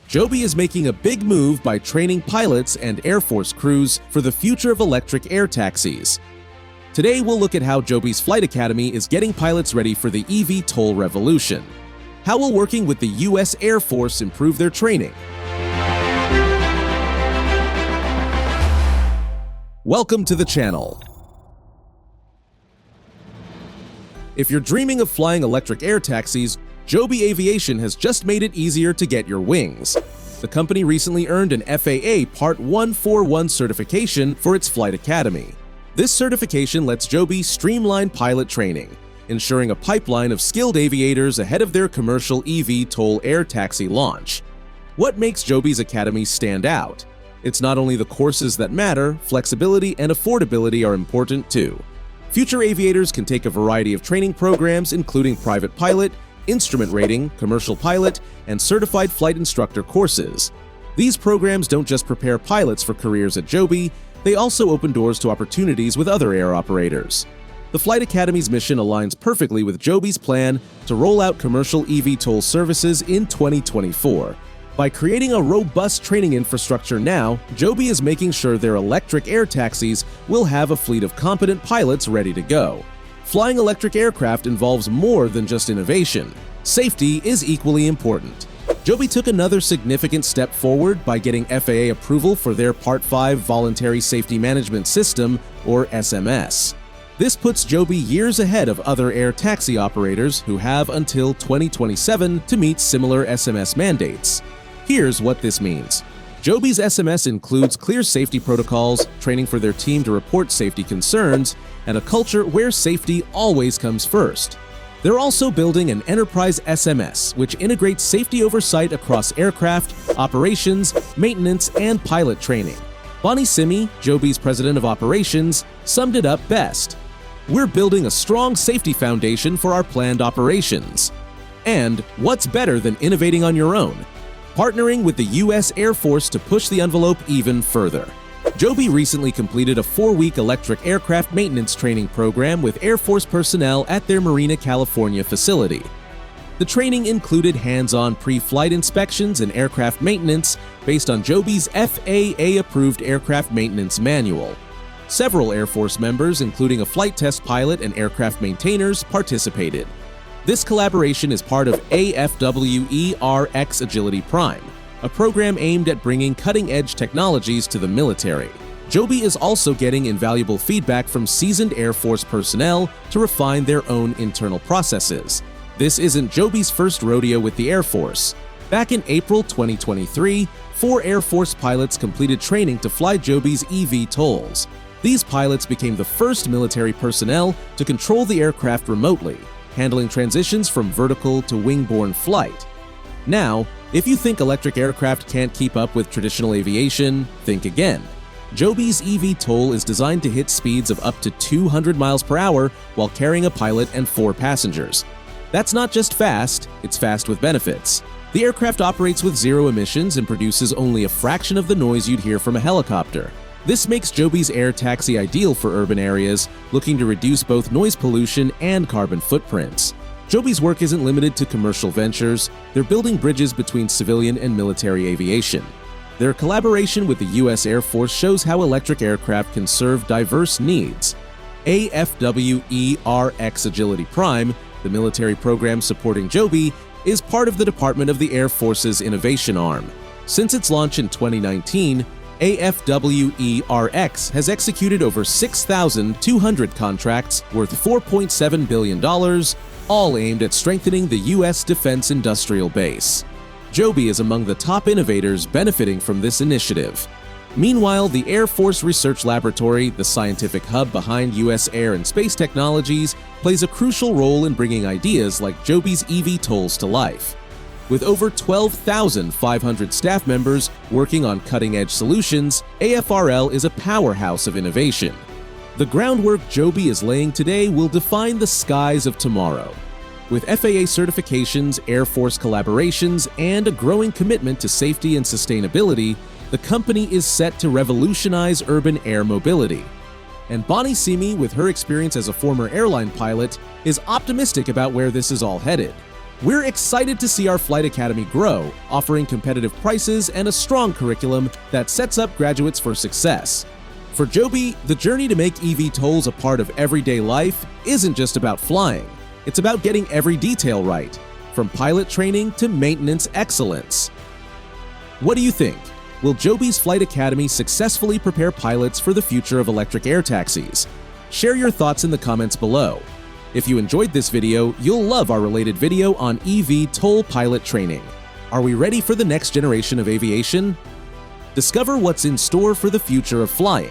Joby is making a big move by training pilots and Air Force crews for the future of electric air taxis. Today we'll look at how Joby's Flight Academy is getting pilots ready for the eVTOL revolution. How will working with the US Air Force improve their training? Welcome to the channel. If you're dreaming of flying electric air taxis, Joby Aviation has just made it easier to get your wings. The company recently earned an FAA Part 141 certification for its Flight Academy. This certification lets Joby streamline pilot training, ensuring a pipeline of skilled aviators ahead of their commercial eVTOL air taxi launch. What makes Joby's Academy stand out? It's not only the courses that matter, flexibility and affordability are important too. Future aviators can take a variety of training programs including private pilot, instrument rating, commercial pilot, and certified flight instructor courses. These programs don't just prepare pilots for careers at Joby, they also open doors to opportunities with other air operators. The Flight Academy's mission aligns perfectly with Joby's plan to roll out commercial eVTOL services in 2024. By creating a robust training infrastructure now, Joby is making sure their electric air taxis will have a fleet of competent pilots ready to go. Flying electric aircraft involves more than just innovation. Safety is equally important. Joby took another significant step forward by getting FAA approval for their Part 5 Voluntary Safety Management System, or SMS. This puts Joby years ahead of other air taxi operators who have until 2027 to meet similar SMS mandates. Here's what this means. Joby's SMS includes clear safety protocols, training for their team to report safety concerns, and a culture where safety always comes first. They're also building an enterprise SMS, which integrates safety oversight across aircraft, operations, maintenance, and pilot training. Bonnie Simi, Joby's president of operations, summed it up best. "We're building a strong safety foundation for our planned operations. And what's better than innovating on your own? Partnering with the US Air Force to push the envelope even further." Joby recently completed a 4-week electric aircraft maintenance training program with Air Force personnel at their Marina, California facility. The training included hands-on pre-flight inspections and aircraft maintenance based on Joby's FAA-approved aircraft maintenance manual. Several Air Force members, including a flight test pilot and aircraft maintainers, participated. This collaboration is part of AFWERX Agility Prime, a program aimed at bringing cutting-edge technologies to the military. Joby is also getting invaluable feedback from seasoned Air Force personnel to refine their own internal processes. This isn't Joby's first rodeo with the Air Force. Back in April 2023, 4 Air Force pilots completed training to fly Joby's eVTOLs. These pilots became the first military personnel to control the aircraft remotely, handling transitions from vertical to wing-borne flight. Now, if you think electric aircraft can't keep up with traditional aviation, think again. Joby's eVTOL is designed to hit speeds of up to 200 miles per hour while carrying a pilot and 4 passengers. That's not just fast, it's fast with benefits. The aircraft operates with 0 emissions and produces only a fraction of the noise you'd hear from a helicopter. This makes Joby's air taxi ideal for urban areas looking to reduce both noise pollution and carbon footprints. Joby's work isn't limited to commercial ventures, they're building bridges between civilian and military aviation. Their collaboration with the US Air Force shows how electric aircraft can serve diverse needs. AFWERX Agility Prime, the military program supporting Joby, is part of the Department of the Air Force's innovation arm. Since its launch in 2019, AFWERX has executed over 6,200 contracts worth $4.7 billion, all aimed at strengthening the U.S. defense industrial base. Joby is among the top innovators benefiting from this initiative. Meanwhile, the Air Force Research Laboratory, the scientific hub behind U.S. air and space technologies, plays a crucial role in bringing ideas like Joby's eVTOLs to life. With over 12,500 staff members working on cutting-edge solutions, AFRL is a powerhouse of innovation. The groundwork Joby is laying today will define the skies of tomorrow. With FAA certifications, Air Force collaborations, and a growing commitment to safety and sustainability, the company is set to revolutionize urban air mobility. And Bonnie Simi, with her experience as a former airline pilot, is optimistic about where this is all headed. We're excited to see our Flight Academy grow, offering competitive prices and a strong curriculum that sets up graduates for success. For Joby, the journey to make eVTOLs a part of everyday life isn't just about flying. It's about getting every detail right, from pilot training to maintenance excellence. What do you think? Will Joby's Flight Academy successfully prepare pilots for the future of electric air taxis? Share your thoughts in the comments below. If you enjoyed this video, you'll love our related video on eVTOL pilot training. Are we ready for the next generation of aviation? Discover what's in store for the future of flying